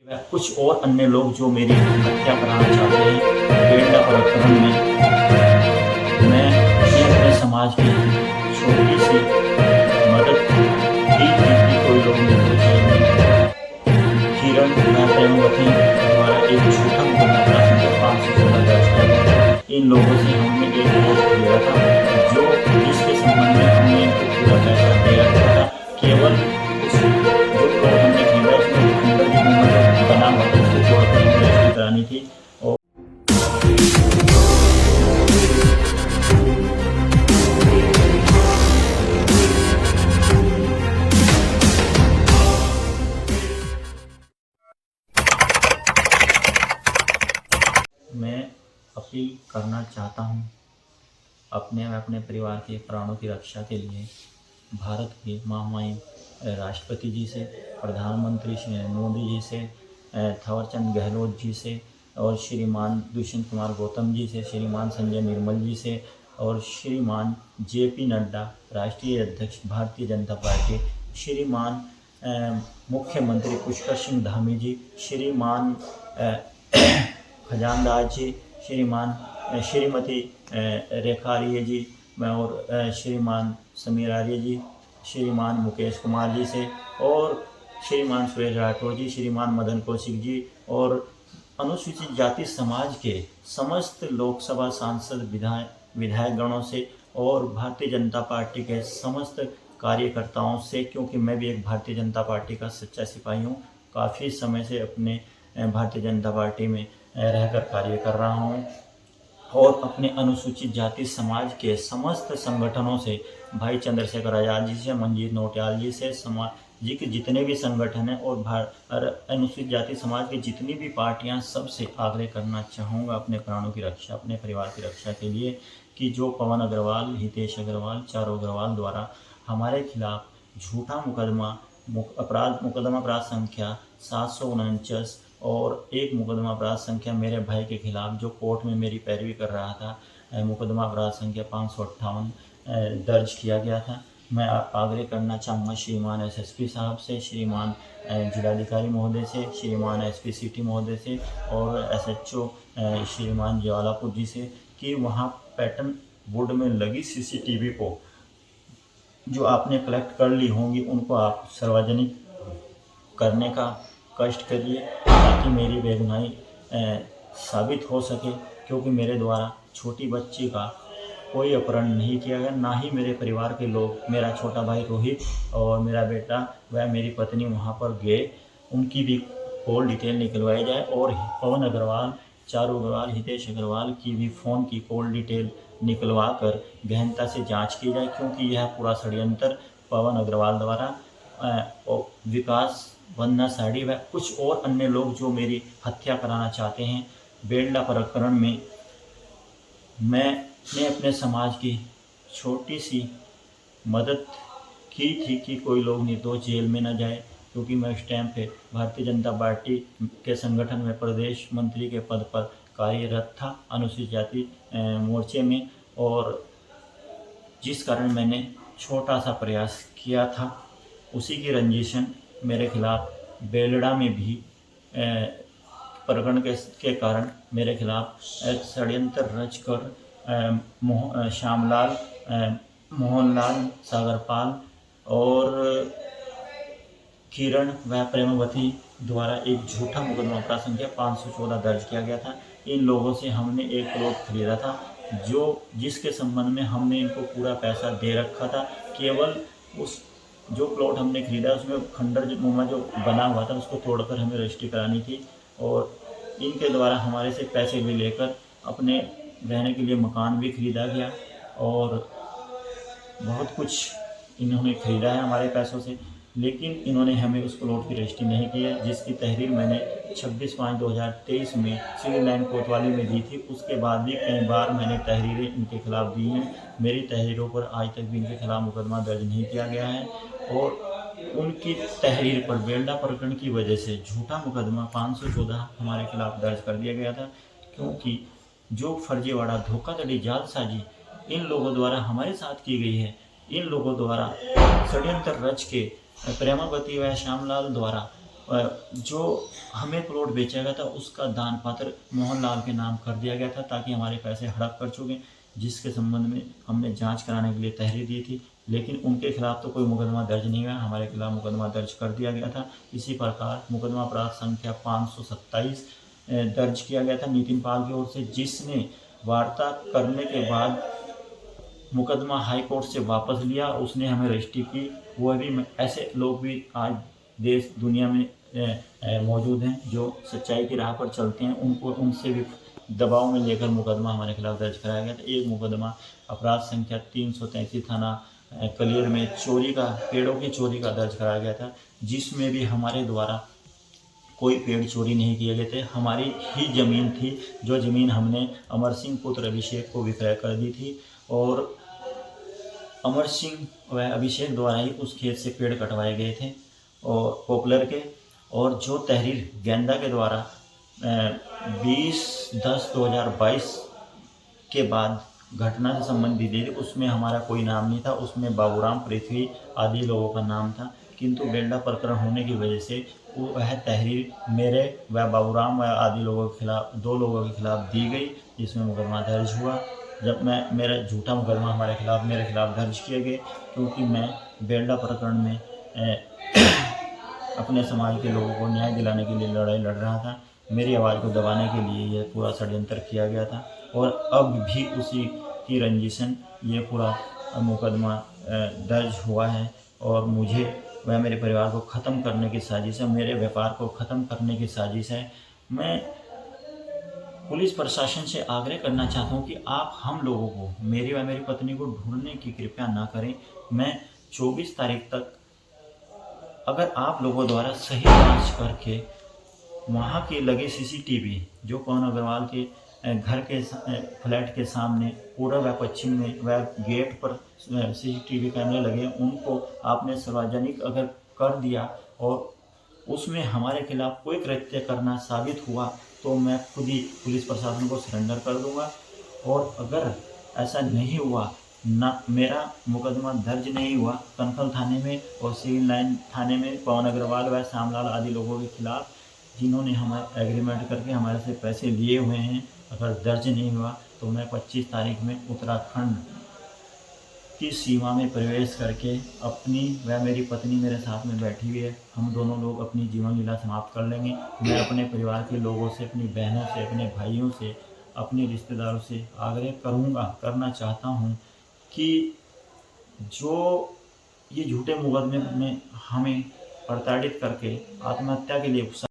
व कुछ और अन्य लोग जो मेरी हत्या कराना चाहते हैं। बेलडा प्रकरण में मैं अपने समाज की छोटी सी मदद की थी कि कोई लोग मेरे किरण व प्रेमवती द्वारा एक झूठा मुकदमा प्राथमिक 516 दर्ज किया गया था। इन लोगों से हमने एक प्लॉट खरीदा था जो जिसके संबंध में हमने इनको पूरा पैसा दे रखा था। केवल उस जो प्लॉट हमने खरीदा उसमें खंडर की जो बना हुआ था उसको तोड़कर हमें रजिस्ट्री करानी थी। और मैं अपील करना चाहता हूँ अपने व अपने परिवार के प्राणों की रक्षा के लिए भारत के महामहिम राष्ट्रपति जी से, प्रधानमंत्री श्री नरेंद्र मोदी जी से, थावरचंद गहलोत जी से और श्रीमान दुष्यंत कुमार गौतम जी से, श्रीमान संजय निर्मल जी से और श्रीमान JP नड्डा राष्ट्रीय अध्यक्ष भारतीय जनता पार्टी, श्रीमान मुख्यमंत्री पुष्कर सिंह धामी जी, श्रीमान खजानदार जी, श्रीमती रेखा आर्य जी और श्रीमान समीर आर्य जी, श्रीमान मुकेश कुमार जी से और श्रीमान सुरेश राठौर जी, श्रीमान मदन कौशिक जी और अनुसूचित जाति समाज के समस्त लोकसभा सांसद विधायक गणों से और भारतीय जनता पार्टी के समस्त कार्यकर्ताओं से, क्योंकि मैं भी एक भारतीय जनता पार्टी का सच्चा सिपाही हूँ। काफ़ी समय से अपने भारतीय जनता पार्टी में रहकर कार्य कर रहा हूँ और अपने अनुसूचित जाति समाज के समस्त संगठनों से, भाई चंद्रशेखर आज़ाद जी से, मंजीत नौटियाल जी से, समाज जी के जितने भी संगठन हैं और अनुसूचित जाति समाज की जितनी भी पार्टियां, सबसे आग्रह करना चाहूँगा अपने प्राणों की रक्षा, अपने परिवार की रक्षा के लिए कि जो पवन अग्रवाल, हितेश अग्रवाल, चारू अग्रवाल द्वारा हमारे खिलाफ झूठा मुकदमा अपराध संख्या 749 और एक मुकदमा अपराध संख्या मेरे भाई के खिलाफ जो कोर्ट में मेरी पैरवी कर रहा था, मुकदमा अपराध संख्या 558 दर्ज किया गया था। मैं आग्रह करना चाहूँगा श्रीमान SSP साहब से, श्रीमान जिलाधिकारी महोदय से, श्रीमान SP सिटी महोदय से और SHO श्रीमान ज्वालापुर जी से कि वहाँ पैटर्न बोर्ड में लगी CCTV को जो आपने कलेक्ट कर ली होंगी उनको आप सार्वजनिक करने का कष्ट करिए ताकि मेरी बेगुनाही साबित हो सके, क्योंकि मेरे द्वारा छोटी बच्ची का कोई अपहरण नहीं किया गया, ना ही मेरे परिवार के लोग, मेरा छोटा भाई रोहित और मेरा बेटा व मेरी पत्नी वहां पर गए। उनकी भी कॉल डिटेल निकलवाई जाए और पवन अग्रवाल, चारू अग्रवाल, हितेश अग्रवाल की भी फ़ोन की कॉल डिटेल निकलवा कर गहनता से जांच की जाए, क्योंकि यह पूरा षड्यंत्र पवन अग्रवाल द्वारा विकास वंदना साड़ी व कुछ और अन्य लोग जो मेरी हत्या कराना चाहते हैं। बेलडा प्रकरण में मैंने अपने समाज की छोटी सी मदद की थी कि कोई लोग निर्दोष जेल में न जाए, क्योंकि मैं उस टाइम पे भारतीय जनता पार्टी के संगठन में प्रदेश मंत्री के पद पर कार्यरत था अनुसूचित जाति मोर्चे में, और जिस कारण मैंने छोटा सा प्रयास किया था उसी की रंजिशन मेरे खिलाफ बेलडा में भी प्रकरण के कारण मेरे खिलाफ षड्यंत्र रच कर श्यामलाल, मोहनलाल, सागरपाल और किरण व प्रेमवती द्वारा एक झूठा मुकदमा अपराध संख्या 514 दर्ज किया गया था। इन लोगों से हमने एक प्लॉट खरीदा था जिसके संबंध में हमने इनको पूरा पैसा दे रखा था। केवल उस जो प्लॉट हमने खरीदा उसमें खंडर जो बना हुआ था उसको तोड़कर हमें रजिस्ट्री करानी थी और इनके द्वारा हमारे से पैसे भी लेकर अपने रहने के लिए मकान भी खरीदा गया और बहुत कुछ इन्होंने खरीदा है हमारे पैसों से, लेकिन इन्होंने हमें उस प्लॉट की रजिस्ट्री नहीं की है, जिसकी तहरीर मैंने 26/5/2023 में सिविल लाइन कोतवाली में दी थी। उसके बाद भी कई बार मैंने तहरीरें इनके खिलाफ दी हैं। मेरी तहरीरों पर आज तक भी इनके खिलाफ मुकदमा दर्ज नहीं किया गया है और उनकी तहरीर पर बेलडा प्रकरण की वजह से झूठा मुकदमा 514 हमारे खिलाफ दर्ज कर दिया गया था, क्योंकि जो फर्जीवाड़ा, धोखाधड़ी, जालसाजी इन लोगों द्वारा हमारे साथ की गई है, इन लोगों द्वारा षड्यंत्र रच के प्रेमावती व श्यामलाल द्वारा जो हमें प्लॉट बेचा गया था उसका दान पात्र मोहन लाल के नाम कर दिया गया था ताकि हमारे पैसे हड़प कर चुके, जिसके संबंध में हमने जांच कराने के लिए तहरीर दी थी, लेकिन उनके खिलाफ तो कोई मुकदमा दर्ज नहीं हुआ, हमारे खिलाफ मुकदमा दर्ज कर दिया गया था। इसी प्रकार मुकदमा अपराध संख्या 527 दर्ज किया गया था नितिन पाल की ओर से, जिसने वार्ता करने के बाद मुकदमा हाई कोर्ट से वापस लिया, उसने हमें रजिस्ट्री की। वह भी ऐसे लोग भी आज देश दुनिया में मौजूद हैं जो सच्चाई की राह पर चलते हैं, उनको उनसे भी दबाव में लेकर मुकदमा हमारे खिलाफ दर्ज कराया गया था। एक मुकदमा अपराध संख्या 333 थाना कलियर में चोरी का, पेड़ों की चोरी का दर्ज कराया गया था, जिसमें भी हमारे द्वारा कोई पेड़ चोरी नहीं किए गए थे। हमारी ही ज़मीन थी, जो ज़मीन हमने अमर सिंह पुत्र अभिषेक को विक्रय कर दी थी, और अमर सिंह व अभिषेक द्वारा ही उस खेत से पेड़ कटवाए गए थे और पॉपुलर के। और जो तहरीर गेंदा के द्वारा 20/10/2022 के बाद घटना से संबंधित दी थी, उसमें हमारा कोई नाम नहीं था, उसमें बाबूराम, पृथ्वी आदि लोगों का नाम था, किंतु बेल्डा प्रकरण होने की वजह से वह तहरीर मेरे व बाबूराम व आदि लोगों के खिलाफ, 2 लोगों के खिलाफ दी गई, जिसमें मुकदमा दर्ज हुआ। जब मेरा झूठा मुकदमा मेरे खिलाफ दर्ज किए गए, क्योंकि मैं बेल्डा प्रकरण में अपने समाज के लोगों को न्याय दिलाने के लिए लड़ाई लड़ रहा था। मेरी आवाज़ को दबाने के लिए यह पूरा षड्यंत्र किया गया था, और अब भी उसी की रंजिशन ये पूरा मुकदमा दर्ज हुआ है, और मुझे वह मेरे परिवार को ख़त्म करने की साजिश है, मेरे व्यापार को ख़त्म करने की साजिश है। मैं पुलिस प्रशासन से आग्रह करना चाहता हूँ कि आप हम लोगों को, मेरी व मेरी पत्नी को ढूंढने की कृपया ना करें। मैं 24 तारीख तक, अगर आप लोगों द्वारा सही जांच करके वहाँ के लगे सीसीटीवी, जो पवन अग्रवाल के घर के फ्लैट के सामने पूर्व व पश्चिम में व गेट पर सीसीटीवी कैमरे लगे, उनको आपने सार्वजनिक अगर कर दिया और उसमें हमारे खिलाफ कोई कृत्य करना साबित हुआ, तो मैं खुद ही पुलिस प्रशासन को सरेंडर कर दूंगा। और अगर ऐसा नहीं हुआ, ना मेरा मुकदमा दर्ज नहीं हुआ कनखल थाने में और सिविल लाइन थाने में पवन अग्रवाल व श्यामलाल आदि लोगों के खिलाफ, जिन्होंने हमारे एग्रीमेंट करके हमारे से पैसे लिए हुए हैं, अगर दर्ज नहीं हुआ, तो मैं 25 तारीख में उत्तराखंड की सीमा में प्रवेश करके, अपनी व मेरी पत्नी मेरे साथ में बैठी हुई है, हम दोनों लोग अपनी जीवन लीला समाप्त कर लेंगे। मैं अपने परिवार के लोगों से, अपनी बहनों से, अपने भाइयों से, अपने रिश्तेदारों से आग्रह करना चाहता हूँ कि जो ये झूठे मुकदमे में हमें प्रताड़ित करके आत्महत्या के लिए